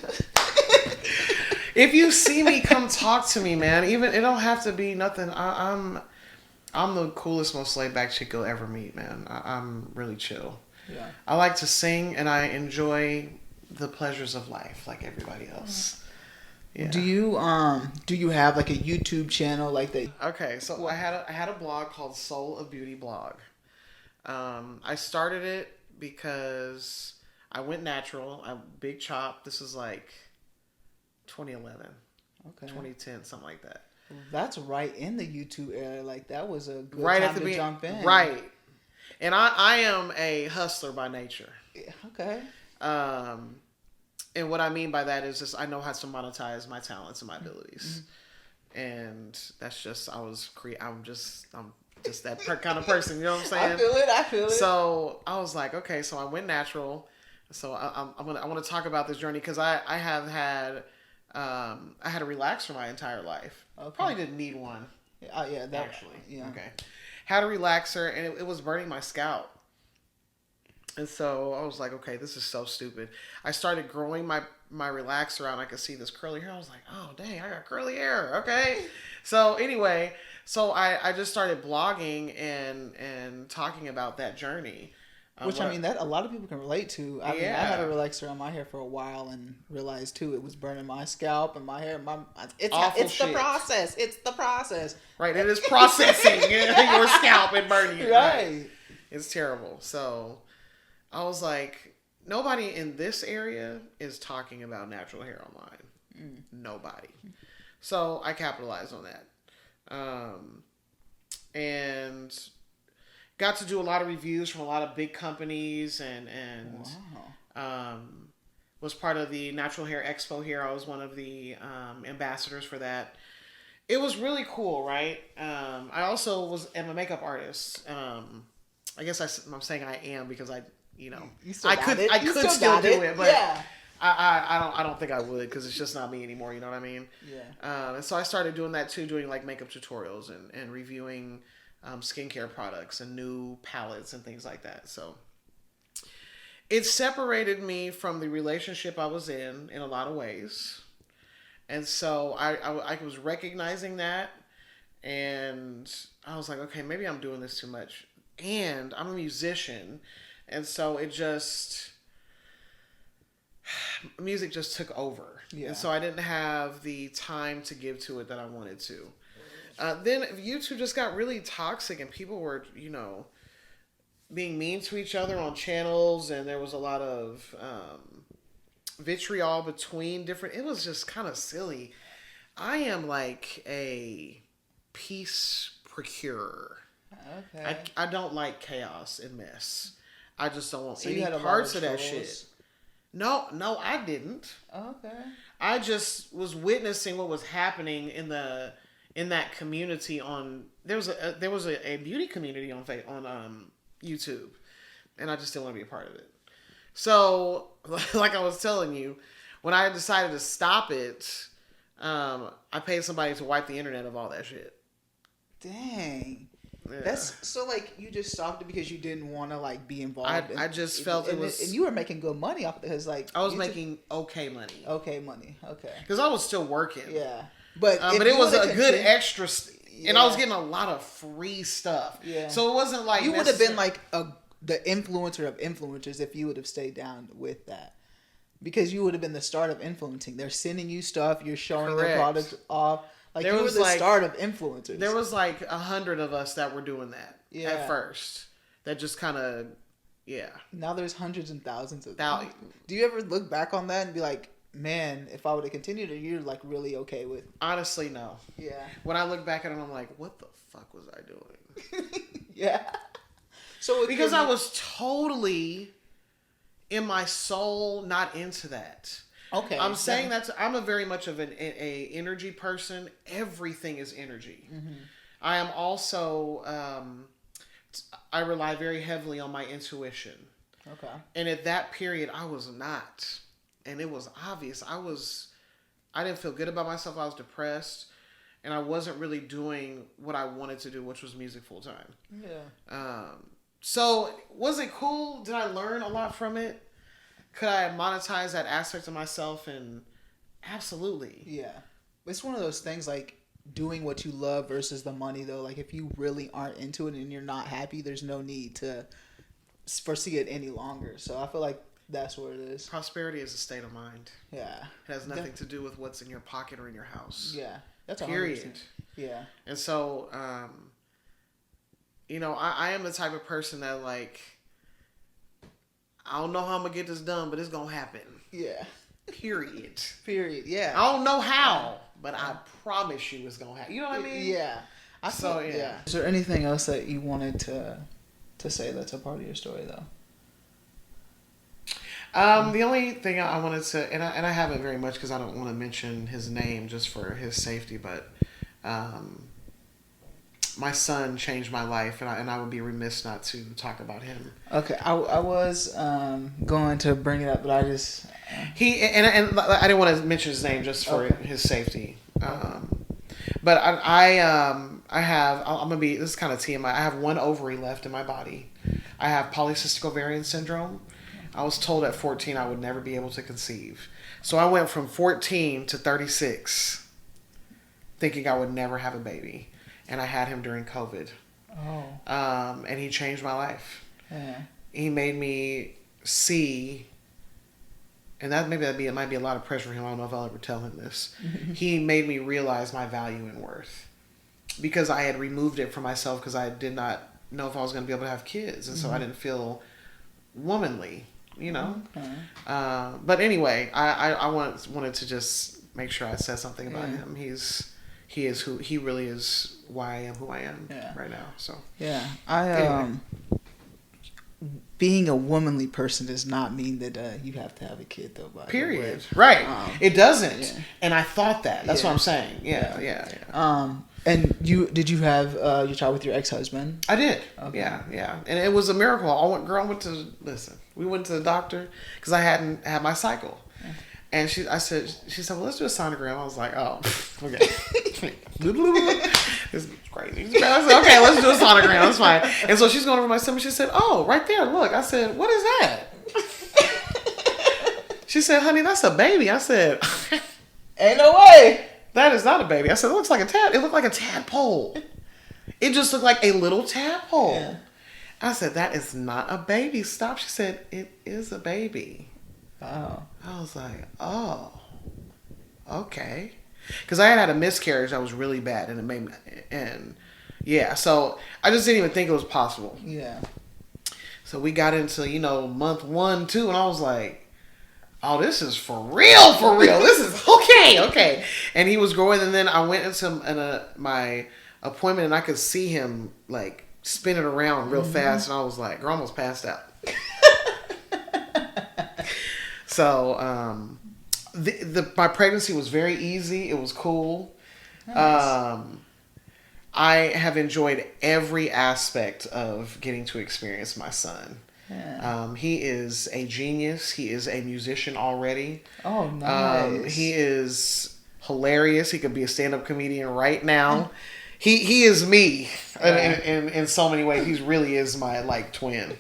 If you see me, come talk to me, man. Even it don't have to be nothing. I'm the coolest, most laid back chick you'll ever meet, man. I'm really chill. Yeah. I like to sing and I enjoy the pleasures of life like everybody else. Yeah. Do you have like a YouTube channel like that? Okay, so I had a blog called Soul of Beauty Blog. I started it because I went natural. I big chop. This is like 2011, okay, 2010, something like that. That's right in the YouTube era. Like that was a good right time at the to jump in. Right. And I am a hustler by nature. Yeah, okay. And what I mean by that is just I know how to monetize my talents and my abilities. Mm-hmm. And that's just I'm just that kind of person. You know what I'm saying? I feel it. So I was like, okay, so I went natural. So I want to talk about this journey because I had a relaxer my entire life. Okay. Probably didn't need one. Yeah, that actually. Yeah. Okay. Had a relaxer and it was burning my scalp. And so I was like, okay, this is so stupid. I started growing my relaxer out and I could see this curly hair. I was like, oh, dang, I got curly hair. Okay. So anyway, I just started blogging and talking about that journey. Which, I mean, that a lot of people can relate to. I mean, I had a relaxer on my hair for a while and realized, too, it was burning my scalp and my hair. It's the process. It's the process. Right. It is processing your scalp and burning it. Right. It's terrible. So I was like, nobody in this area is talking about natural hair online. Nobody. So I capitalized on that. And got to do a lot of reviews from a lot of big companies and was part of the Natural Hair Expo here. I was one of the ambassadors for that. It was really cool, right? I also am a makeup artist. I guess I'm saying I am because I could still do it, but yeah. I don't think I would because it's just not me anymore. You know what I mean? Yeah. And so I started doing that too, doing like makeup tutorials and reviewing skincare products and new palettes and things like that. So it separated me from the relationship I was in a lot of ways. And so I was recognizing that and I was like, okay, maybe I'm doing this too much. And I'm a musician. And so music just took over. Yeah. And so I didn't have the time to give to it that I wanted to. Then YouTube just got really toxic and people were, being mean to each other on channels and there was a lot of vitriol between different... It was just kind of silly. I am like a peace procurer. Okay. I don't like chaos and mess. I just don't want any parts of that shit. No, I didn't. Okay. I just was witnessing what was happening in that community there was a beauty community on YouTube, and I just didn't want to be a part of it. So, like I was telling you, when I decided to stop it, I paid somebody to wipe the internet of all that shit. Dang. Yeah. That's so like you just stopped it because you didn't want to like be involved. I just felt it was, and you were making good money off of it because like I was making okay money. Okay, money. Okay. Because I was still working. Yeah, but it was a good extra, and I was getting a lot of free stuff. Yeah. So it wasn't like you would have been like the influencer of influencers if you would have stayed down with that. Because you would have been the start of influencing. They're sending you stuff. You're showing their product off. Like you were the start of influencers. There was like 100 of us that were doing that at first. That just kind of, Now there's hundreds and thousands of them. Do you ever look back on that and be like, man, if I would have continued, you're like really okay with? Honestly, no. Yeah. When I look back at it, I'm like, what the fuck was I doing? Yeah. So because I was totally in my soul not into that. Okay. I'm saying I'm a very much of an energy person. Everything is energy. Mm-hmm. I am also, I rely very heavily on my intuition. Okay. And at that period, I was not. And it was obvious. I didn't feel good about myself. I was depressed, and I wasn't really doing what I wanted to do, which was music full time. Yeah. So was it cool? Did I learn a lot from it? Could I monetize that aspect of myself? And absolutely. Yeah. It's one of those things like doing what you love versus the money though. Like if you really aren't into it and you're not happy, there's no need to foresee it any longer. So I feel like that's what it is. Prosperity is a state of mind. Yeah. It has nothing to do with what's in your pocket or in your house. Yeah. That's 100%. Period. Yeah. And so, you know, I am the type of person that like, I don't know how I'm going to get this done, but it's going to happen. Yeah. Period. Period. Yeah. I don't know how, but I promise you it's going to happen. You know what I mean? Yeah. Yeah. Is there anything else that you wanted to say that's a part of your story though? The only thing I wanted to, and I haven't very much because I don't want to mention his name just for his safety, but my son changed my life, and I would be remiss not to talk about him. Okay, I was going to bring it up, but I just he and I didn't want to mention his name just for his safety. But I have, I'm gonna be, this is kind of TMI. I have one ovary left in my body. I have polycystic ovarian syndrome. I was told at 14 I would never be able to conceive. So I went from 14 to 36 thinking I would never have a baby. And I had him during COVID. Oh. And he changed my life. Yeah. He made me see, and that it might be a lot of pressure for him. I don't know if I'll ever tell him this. He made me realize my value and worth. Because I had removed it from myself because I did not know if I was going to be able to have kids. And so I didn't feel womanly, you know. Okay. But anyway, I wanted to just make sure I said something about him. He really is why I am who I am right now. So yeah, anyway. Being a womanly person does not mean that you have to have a kid though. By period. Right. It doesn't. Yeah. And I thought that. That's what I'm saying. Yeah. And did you have your child with your ex-husband? I did. Okay. Yeah. And it was a miracle. We went to the doctor because I hadn't had my cycle. And she said, well, let's do a sonogram. I was like, oh, okay. This is crazy. I said, okay, let's do a sonogram. That's fine. And so she's going over my stomach. She said, oh, right there, look. I said, what is that? She said, honey, that's a baby. I said, ain't no way. That is not a baby. I said, it looked like a tadpole. It just looked like a little tadpole. Yeah. I said, that is not a baby. Stop. She said, it is a baby. Wow. I was like, oh, okay. Because I had a miscarriage that was really bad, and it made me, so I just didn't even think it was possible. Yeah. So we got into, month 1, 2, and I was like, oh, this is for real. This is okay. And he was growing, and then I went into my appointment, and I could see him, like, spinning around real fast, and I was like, girl, almost passed out. So, my pregnancy was very easy. It was cool. Nice. I have enjoyed every aspect of getting to experience my son. Yeah. He is a genius. He is a musician already. Oh, nice. He is hilarious. He could be a stand-up comedian right now. He is me in so many ways. He really is my twin.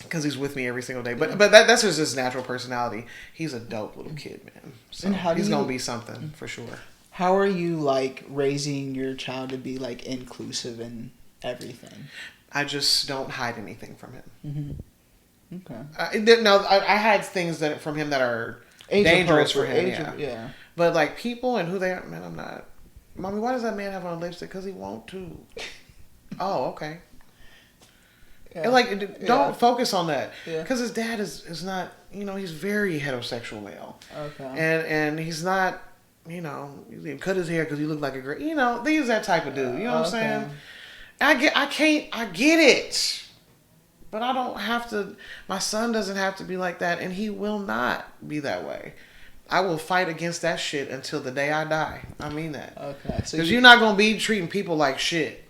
Because he's with me every single day. But that's just his natural personality. He's a dope little kid, man. So he's going to be something for sure. How are you raising your child to be inclusive in everything? I just don't hide anything from him. Mm-hmm. Okay. I hide things from him that are dangerous for him. Yeah. But people and who they are, man, I'm not. Mommy, why does that man have on lipstick? Because he want to. Oh, okay. Yeah. And don't focus on that. Because his dad is not, he's very heterosexual male. Okay. And he's not, he cut his hair because he looked like a girl. He's that type of dude. You know what I'm saying? I get it. But I don't have to, my son doesn't have to be like that, and he will not be that way. I will fight against that shit until the day I die. I mean that. Okay. Because you're not going to be treating people like shit.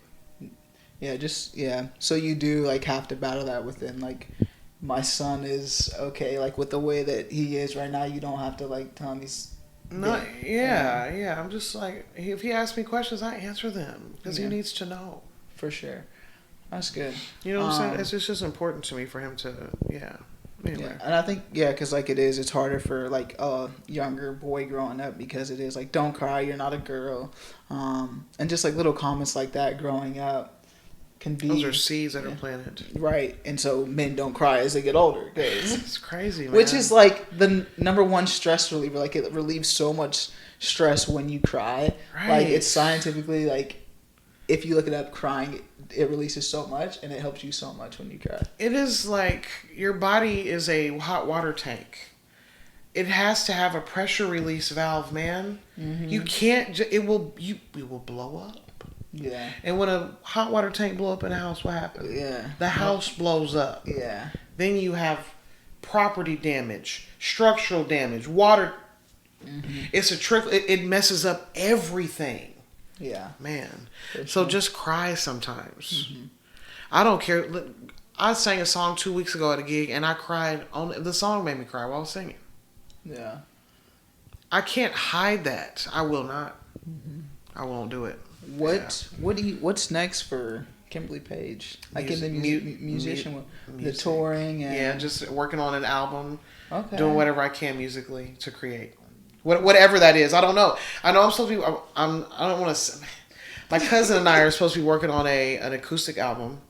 Yeah, So you do have to battle that within my son is okay, like with the way that he is right now. You don't have to like tell him he's No, big. yeah. I'm just like, if he asks me questions, I answer them because he Yeah. needs to know. For sure. That's good. You know what I'm saying? It's just important to me for him to, yeah. Anyway. Yeah, and I think because like it's harder for like a younger boy growing up because it is like don't cry, you're not a girl, and just like little comments like that growing up can be Those are seeds that are planted. right, and so men don't cry as they get older, It's crazy, man. which is like the number one stress reliever. Like it relieves so much stress when you cry. right. Like it's scientifically like if you look it up, crying it releases so much and it helps you so much when you cry. It is like your body is a hot water tank. It has to have a pressure release valve, man. Mm-hmm. You can't. It will blow up. Yeah. And when a hot water tank blow up in a house, what happens? Yeah. The house blows up. Yeah. Then you have property damage, structural damage, water. Mm-hmm. It's a trickle. It messes up everything. Yeah. Man. For So sure. just cry sometimes. Mm-hmm. I don't care. I sang a song 2 weeks ago at a gig and I cried. The song made me cry while I was singing. Yeah. I can't hide that. I will not. Mm-hmm. I won't do it. What's next for Kimberly Paige? Like in the musician, the music. touring and Yeah, just working on an album, okay. doing whatever I can musically to create, whatever that is. I don't know. I know I'm supposed to be. I don't want to. My cousin and I are supposed to be working on an acoustic album,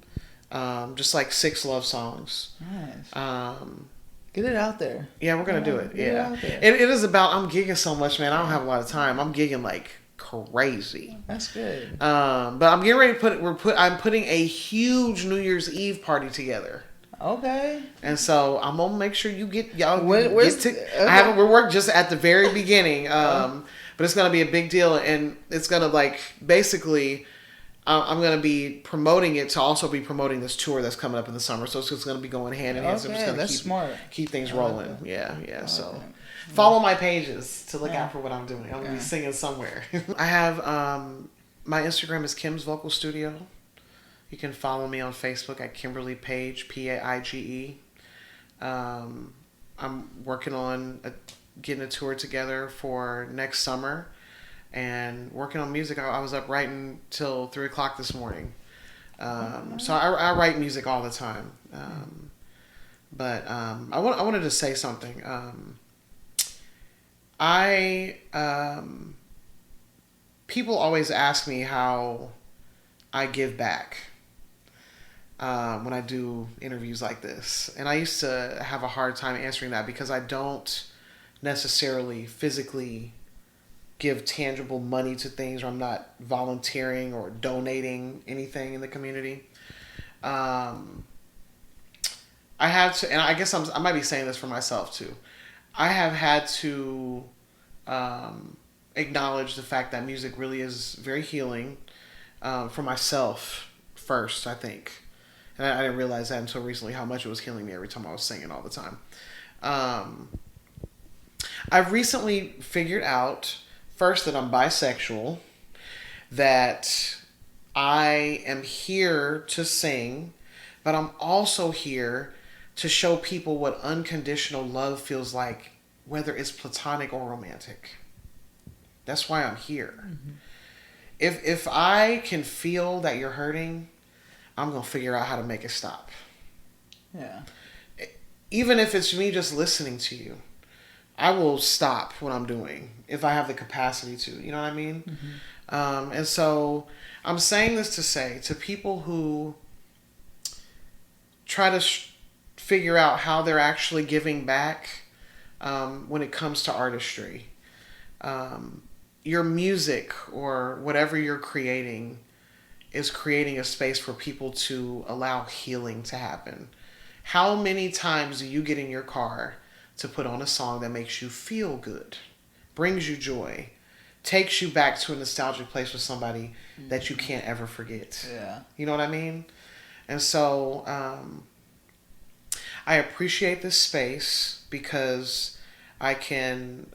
just like 6 love songs. Nice. Get it out there. Yeah, we're gonna do it. Get it Yeah, out there. it is about. I'm gigging so much, man. I don't have a lot of time. I'm gigging like crazy. That's good. But I'm getting ready to I'm putting a huge New Year's Eve party together. Okay. And so I'm gonna make sure you get y'all. Where's get to, I haven't. We're working just at the very beginning. But it's gonna be a big deal, and it's gonna like basically. I'm gonna be promoting it to also be promoting this tour that's coming up in the summer. So it's just gonna be going hand in hand. So I'm just gonna that's smart. keep things rolling. Yeah. So. Okay. Follow my pages to look Yeah. out for what I'm doing. I'm gonna be Yeah. singing somewhere. I have my Instagram is Kim's Vocal Studio. You can follow me on Facebook at Kimberly Paige, Paige. I'm working on getting a tour together for next summer, and working on music. I was up writing till 3:00 this morning. So I write music all the time. But I wanted to say something. People always ask me how I give back when I do interviews like this. And I used to have a hard time answering that because I don't necessarily physically give tangible money to things, or I'm not volunteering or donating anything in the community. I have to, and I guess I might be saying this for myself too. I have had to acknowledge the fact that music really is very healing for myself first, I think. And I didn't realize that until recently, how much it was healing me every time I was singing all the time. I've recently figured out, first, that I'm bisexual, that I am here to sing, but I'm also here to show people what unconditional love feels like, whether it's platonic or romantic. That's why I'm here. Mm-hmm. If I can feel that you're hurting, I'm going to figure out how to make it stop. Yeah. Even if it's me just listening to you, I will stop what I'm doing if I have the capacity to. You know what I mean? Mm-hmm. And so I'm saying this to say to people who try to figure out how they're actually giving back when it comes to artistry. Your music or whatever you're creating is creating a space for people to allow healing to happen. How many times do you get in your car to put on a song that makes you feel good, brings you joy, takes you back to a nostalgic place with somebody that you can't ever forget? Yeah. You know what I mean? And so I appreciate this space because I can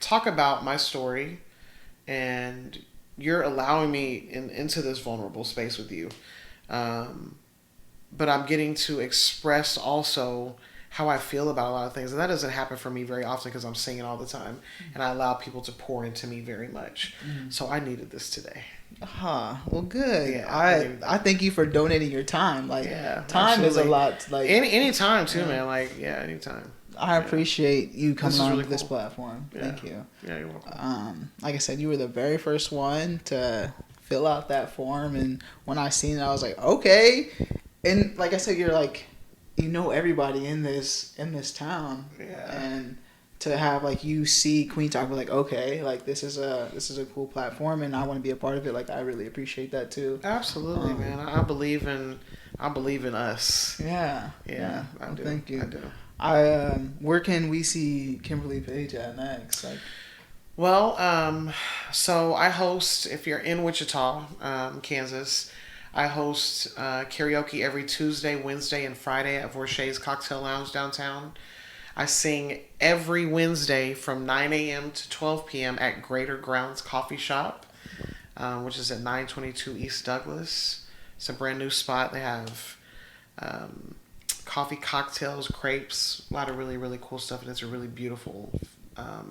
talk about my story, and you're allowing me into this vulnerable space with you. but I'm getting to express also how I feel about a lot of things, and that doesn't happen for me very often because I'm singing all the time, and I allow people to pour into me very much. So I needed this today. Well, good. Yeah, I thank you for donating your time. Like, Yeah, time is a absolutely. lot. Like, Any time too, man. Like, yeah, anytime. I appreciate you coming is on really this cool. platform. Yeah. Thank you. Yeah, you're welcome. Like I said, you were the very first one to fill out that form, and when I seen it, I was like, okay. And like I said, you're like, you know everybody in this town, Yeah. and to have like you see Kueen Talk, be like, okay, like this is a cool platform, and I want to be a part of it. Like I really appreciate that too. Absolutely, man. I believe in us. Yeah. Yeah, I Well, do. thank you. I do. Where can we see Kimberly Paige at next? Like, Well, so I host, if you're in Wichita, Kansas, I host karaoke every Tuesday, Wednesday, and Friday at Vorshay's Cocktail Lounge downtown. I sing every Wednesday from 9 a.m. to 12 p.m. at Greater Grounds Coffee Shop, which is at 922 East Douglas. It's a brand new spot. They have coffee, cocktails, crepes, a lot of really, really cool stuff, and it's a really beautiful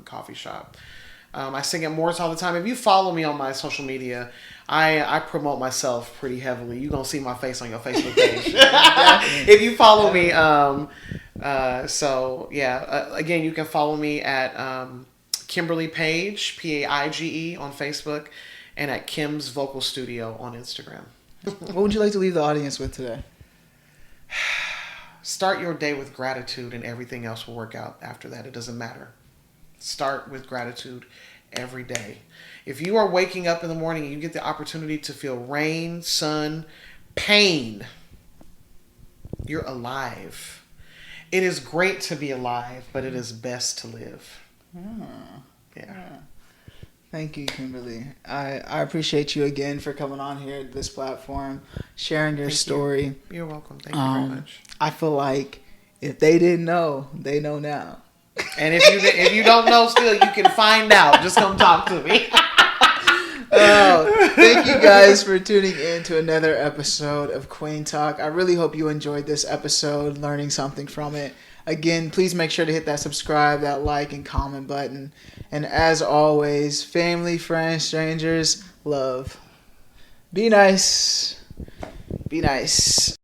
coffee shop. I sing at Moore's all the time. If you follow me on my social media, I promote myself pretty heavily. You're going to see my face on your Facebook page. If you follow me. Again, you can follow me at Kimberly Paige, Paige, on Facebook, and at Kim's Vocal Studio on Instagram. what would you like to leave the audience with today? Start your day with gratitude, and everything else will work out after that. It doesn't matter. Start with gratitude every day. If you are waking up in the morning and you get the opportunity to feel rain, sun, pain, you're alive. It is great to be alive, but it is best to live. Yeah. Thank you, Kimberly. I appreciate you again for coming on here at this platform, sharing your story. You're welcome. Thank you very much. I feel like if they didn't know, they know now. And if you don't know still, you can find out. Just come talk to me. Thank you guys for tuning in to another episode of Kueen Talk. I really hope you enjoyed this episode, learning something from it. Again, please make sure to hit that subscribe, that like, and comment button. And as always, family, friends, strangers, love. Be nice. Be nice.